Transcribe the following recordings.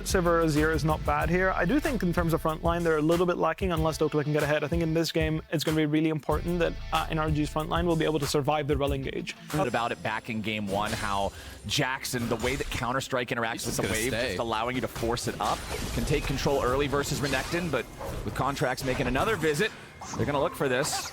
Sivir Azir is not bad here. I do think in terms of frontline, they're a little bit lacking unless Dokla can get ahead. I think in this game, it's going to be really important that NRG's frontline will be able to survive the well engage. About it back in game one, how Jackson, the way that Counter-Strike interacts with the wave, just allowing you to force it up, can take control early versus Renekton, but with Contracts making another visit, they're going to look for this.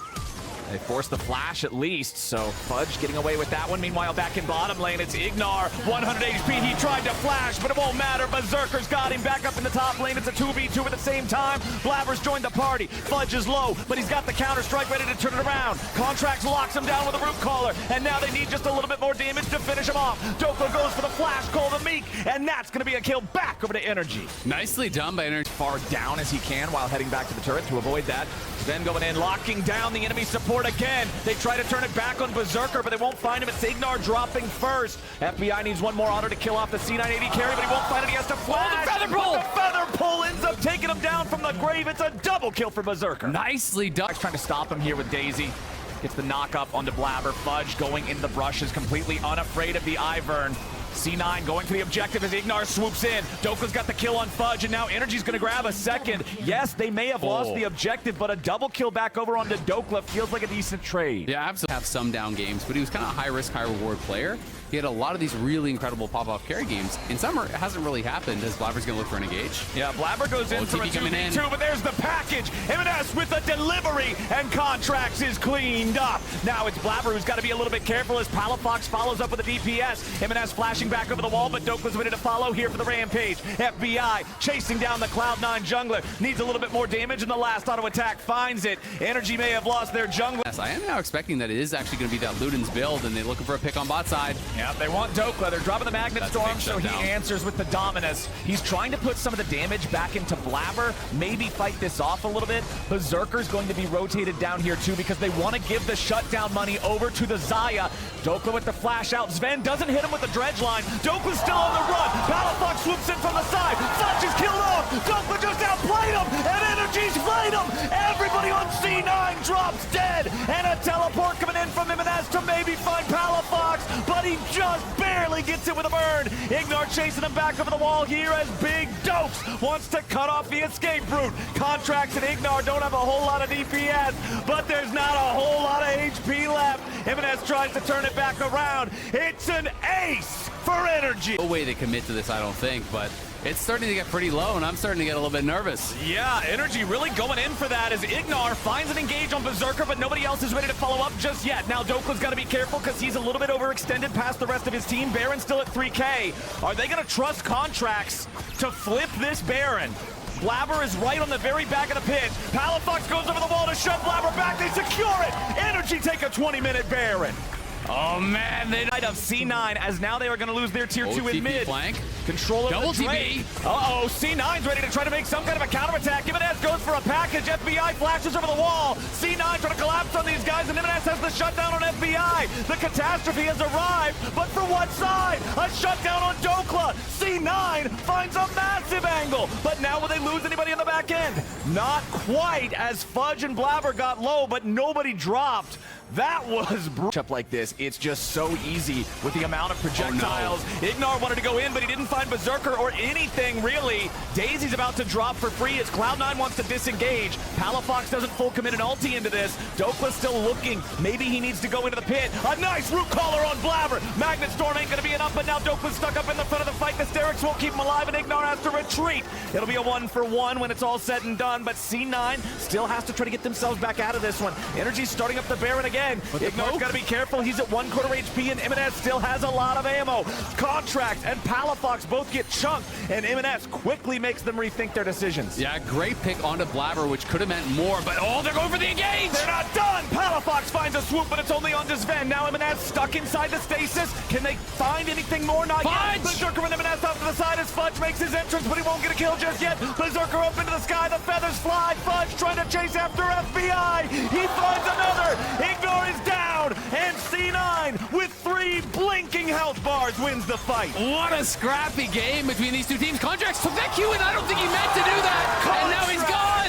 They forced the flash at least, so Fudge getting away with that one. Meanwhile, back in bottom lane, it's Ignar, 100 HP. He tried to flash, but it won't matter. Berserker's got him back up in the top lane. It's a 2v2 at the same time. Blabber's joined the party. Fudge is low, but he's got the Counter-Strike ready to turn it around. Contracts locks him down with a Root Caller, and now they need just a little bit more damage to finish him off. Dokla goes for the flash, call the Meek, and that's going to be a kill back over to NRG. Nicely done by NRG. Far down as he can while heading back to the turret to avoid that. Then going in, locking down the enemy support again. They try to turn it back on Berserker, but they won't find him. It's Ignar dropping first. FBI needs one more auto to kill off the C980 carry, but he won't find it. He has to flash. The feather pull! The feather pull ends up taking him down from the grave. It's a double kill for Berserker. Nicely done. Trying to stop him here with Daisy. Gets the knock up onto Blabber. Fudge going in the brushes, completely unafraid of the Ivern. C9 going for the objective as Ignar swoops in. Dokla's got the kill on Fudge, and now NRG's going to grab a second. Yes, they may have lost the objective, but a double kill back over onto Dokla feels like a decent trade. Yeah, absolutely. Have some down games, but he was kind of a high-risk, high-reward player. He had a lot of these really incredible pop-off carry games. In summer, it hasn't really happened as Blabber's going to look for an engage. Yeah, Blabber goes in for a 2v2, but there's the package. M&S with the delivery, and Contracts is cleaned up. Now it's Blabber who's got to be a little bit careful as Palafox follows up with a DPS. M&S flashing back over the wall, but Dokla's ready to follow here for the Rampage. FBI chasing down the Cloud9 jungler. Needs a little bit more damage, and the last auto attack finds it. NRG may have lost their jungler. Yes, I am now expecting that it is actually going to be that Luden's build, and they're looking for a pick on bot side. Yeah, they want Dokla. They're dropping the Magnet Storm, so he answers with the Dominus. He's trying to put some of the damage back into Blabber, maybe fight this off a little bit. Berserker's going to be rotated down here too because they want to give the shutdown money over to the Xayah. Dokla with the flash out. Sven doesn't hit him with the dredge line. Dokla's still on the run. Palafox swoops in from the side. Fudge is killed off. Dokla just outplayed him, and NRG's played him. Everybody on C9 drops dead, and a teleport coming in from M&S to maybe find Palafox, but he just barely gets it with a burn. Ignar chasing him back over the wall here as Big Dokes wants to cut off the escape route. Contracts and Ignar don't have a whole lot of DPS, but there's not a whole lot of HP left. M&S tries to turn it back around. It's an ace for NRG. No way they commit to this, I don't think, but it's starting to get pretty low, and I'm starting to get a little bit nervous. Yeah, NRG really going in for that as Ignar finds an engage on Berserker, but nobody else is ready to follow up just yet. Now Dokla's got to be careful because he's a little bit overextended past the rest of his team. Baron's still at 3K. Are they going to trust Contracts to flip this Baron? Blabber is right on the very back of the pit. Palafox goes over the wall to shove Blabber back. They secure it. NRG take a 20-minute Baron. Oh man, they died of C9 as now they are going to lose their tier 2 in mid. Flank. Control of Double the trade. Uh-oh, C9's ready to try to make some kind of a counterattack. M&S goes for a package. FBI flashes over the wall. C9 trying to collapse on these guys, and M&S has the shutdown on FBI. The catastrophe has arrived, but for what side? A shutdown on Dokla. C9 finds a massive angle, but now will they lose anybody on the back end? Not quite, as Fudge and Blabber got low, but nobody dropped. That was up like this. It's just so easy with the amount of projectiles. Oh, no. Ignar wanted to go in, but he didn't find Berserker or anything, really. Daisy's about to drop for free as Cloud9 wants to disengage. Palafox doesn't full commit an ulti into this. Dokla's still looking. Maybe he needs to go into the pit. A nice Root Caller on Blabber. Magnet Storm ain't going to be enough, but now Dokla's stuck up in the front of the fight. The Hysterics won't keep him alive, and Ignar has to retreat. It'll be a 1-for-1 when it's all said and done, but C9 still has to try to get themselves back out of this one. NRG's starting up the Baron again. Ignar's got to be careful. He's at 1/4 HP, and M&S still has a lot of ammo. Contract and Palafox both get chunked, and M&S quickly makes them rethink their decisions. Yeah, great pick onto Blabber, which could have meant more, but oh, they're going for the engage! They're not done! Palafox finds a swoop, but it's only on Sven. Now M&S stuck inside the stasis. Can they find anything more? Not yet. Berserker with M&S off to the side as Fudge makes his entrance, but he won't get a kill just yet. Berserker up into the sky. The feathers fly. Fudge trying to chase after FBI. He finds another. Ignar is down, and C9 with 3 blinking health bars wins the fight. What a scrappy game between these two teams. Contracts took that Q, and I don't think he meant to do that. And now he's gone.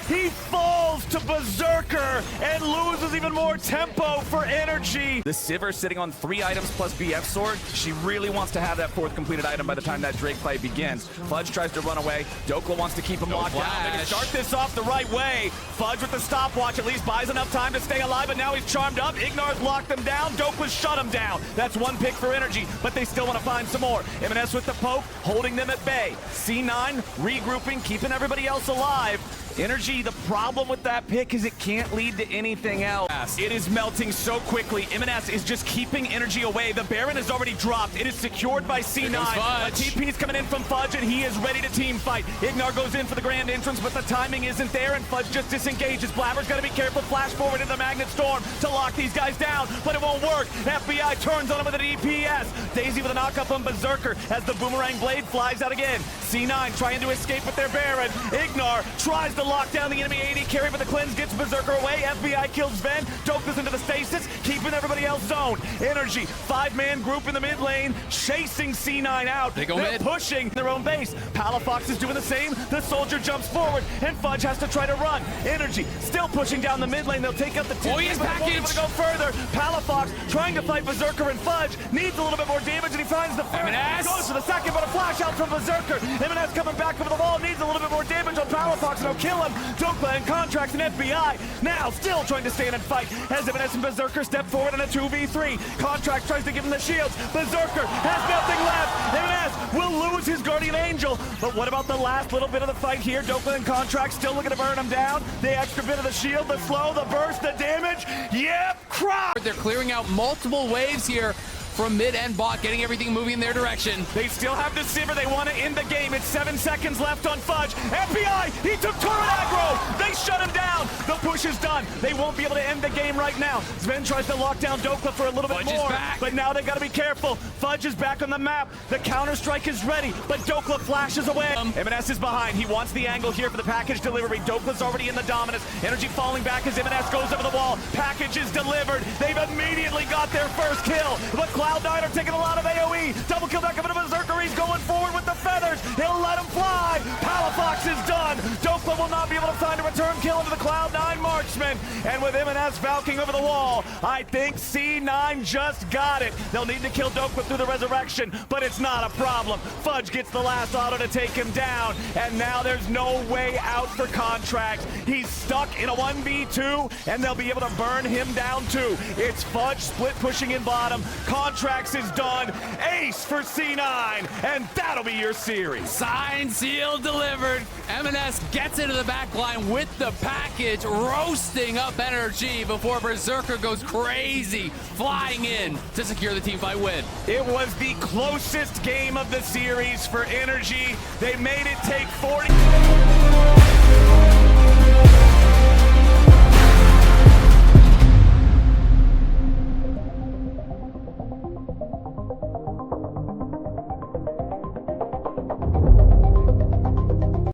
He falls to Berserker and loses even more tempo. combo for NRG. The Sivir sitting on 3 items plus BF Sword. She really wants to have that 4th completed item by the time that Drake fight begins. Fudge tries to run away. Dokla wants to keep him locked down. They can start this off the right way. Fudge with the stopwatch at least buys enough time to stay alive, but now he's charmed up. Ignar's locked them down. Dokla's shut him down. That's 1 pick for NRG, but they still want to find some more. M&S with the poke, holding them at bay. C9 regrouping, keeping everybody else alive. NRG, the problem with that pick is it can't lead to anything else. It is melting so quickly. M&S is just keeping NRG away. The Baron is already dropped. It is secured by C9. A TP is coming in from Fudge, and he is ready to team fight. Ignar goes in for the grand entrance, but the timing isn't there, and Fudge just disengages. Blabber's got to be careful. Flash forward into the Magnet Storm to lock these guys down, but it won't work. FBI turns on him with an EPS. Daisy with a knock-up on Berserker as the Boomerang Blade flies out again. C9 trying to escape with their Baron. Ignar tries to lock down the enemy AD carry, but the cleanse gets Berserker away. FBI kills Ven. Dokla's into the stasis, keeping everybody else zoned. NRG, 5-man group in the mid lane, chasing C9 out. They go They're mid. pushing their own base. Palafox is doing the same. The Soldier jumps forward, and Fudge has to try to run. NRG still pushing down the mid lane. They'll take out the two. Oh, he is but they won't be able to go further. Palafox trying to fight Berserker, and Fudge needs a little bit more damage, and he finds the first. M&S Goes for the second, but a flash out from Berserker. M&S coming back over the wall, needs a little bit more damage on Palafox, and he'll kill him. Dokla and Contracts and FBI now still trying to stand and fight as M&S and Berserker step forward in a 2v3. Contracts tries to give him the shields. Berserker has nothing left. M&S will lose his Guardian Angel, but what about the last little bit of the fight here? Dokla and Contracts still looking to burn him down. The extra bit of the shield, the slow, the burst, the damage. Yep, crap! They're clearing out multiple waves here from mid and bot, getting everything moving in their direction. They still have the Sivir. They want to end the game. It's 7 seconds left on Fudge. FBI, he took turret aggro. They shut him down. The push is done. They won't be able to end the game right now. Sven tries to lock down Dokla for a little bit more, but now they got to be careful. Fudge is back on the map. The counter-strike is ready, but Dokla flashes away. M&S is behind. He wants the angle here for the package delivery. Dokla's already in the dominance. NRG falling back as M&S goes over the wall. Package is delivered. They've immediately got their first kill, but Cloud9 are taking a lot of AoE. Double kill back up into Berserker. He's going forward with the feathers. He'll let him fly. Palafox is done. Dokla will not be able to find a return kill into the Cloud9 marksman. And with M&S valking over the wall, I think C9 just got it. They'll need to kill Dokla through the resurrection, but it's not a problem. Fudge gets the last auto to take him down, and now there's no way out for Contracts. He's stuck in a 1v2, and they'll be able to burn him down too. It's Fudge split pushing in bottom. Contracts is done. Ace for C9, and that'll be your series. Signed, sealed, delivered. M&S gets into the back line with the package, roasting up NRG before Berserker goes crazy, flying in to secure the teamfight win. It was the closest game of the series for NRG. They made it take 40.